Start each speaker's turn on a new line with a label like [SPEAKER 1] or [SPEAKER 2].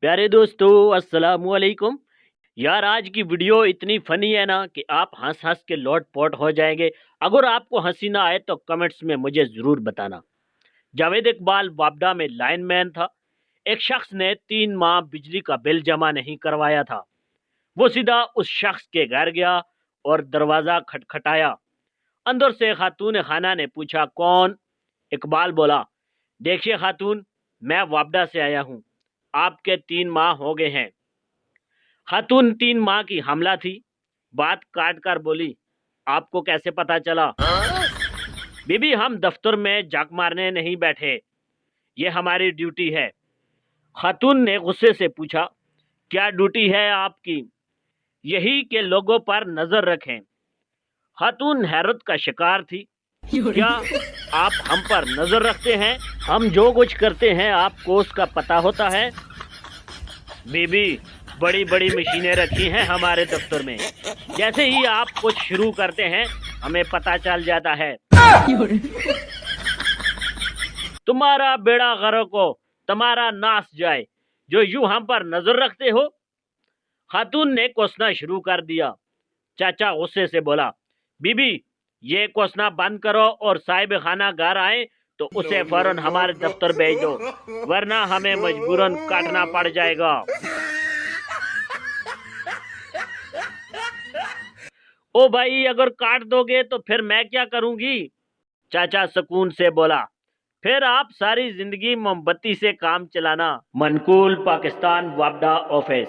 [SPEAKER 1] प्यारे दोस्तों, अस्सलाम वालेकुम। यार, आज की वीडियो इतनी फनी है ना कि आप हंस हंस के लोट पोट हो जाएंगे। अगर आपको हंसी ना आए तो कमेंट्स में मुझे ज़रूर बताना। जावेद इकबाल वापडा में लाइनमैन था। एक शख्स ने 3 माह बिजली का बिल जमा नहीं करवाया था। वो सीधा उस शख्स के घर गया और दरवाज़ा खटखटाया। अंदर से खातून खाना ने पूछा, कौन? इकबाल बोला, देखिए खातून, मैं वापडा से आया हूँ। आपके 3 माह हो गए हैं। खातून 3 माह की हमला थी। बात काट कर बोली, आपको कैसे पता चला? बीबी, हम दफ्तर में जाक मारने नहीं बैठे, ये हमारी ड्यूटी है। खातून ने गुस्से से पूछा, क्या ड्यूटी है आपकी? यही कि लोगों पर नजर रखें। खातून हैरत का शिकार थी। क्या आप हम पर नजर रखते हैं? हम जो कुछ करते हैं आपको उसका पता होता है? बीबी, बड़ी बड़ी मशीनें रखी हैं हमारे दफ्तर में। जैसे ही आप कुछ शुरू करते हैं हमें पता चल जाता है। तुम्हारा बेड़ा गर्क हो, तुम्हारा नाश जाए, जो यूं हम पर नजर रखते हो। खातून ने कोसना शुरू कर दिया। चाचा गुस्से से बोला, बीबी, ये कोसना बंद करो और साहिब खाना घर आए तो उसे फौरन हमारे दफ्तर भेज दो, वरना हमें मजबूरन काटना पड़ जाएगा। ओ भाई, अगर काट दोगे तो फिर मैं क्या करूंगी? चाचा सुकून से बोला, फिर आप सारी जिंदगी मोमबत्ती से काम चलाना। मनकूल, पाकिस्तान, वापडा ऑफिस।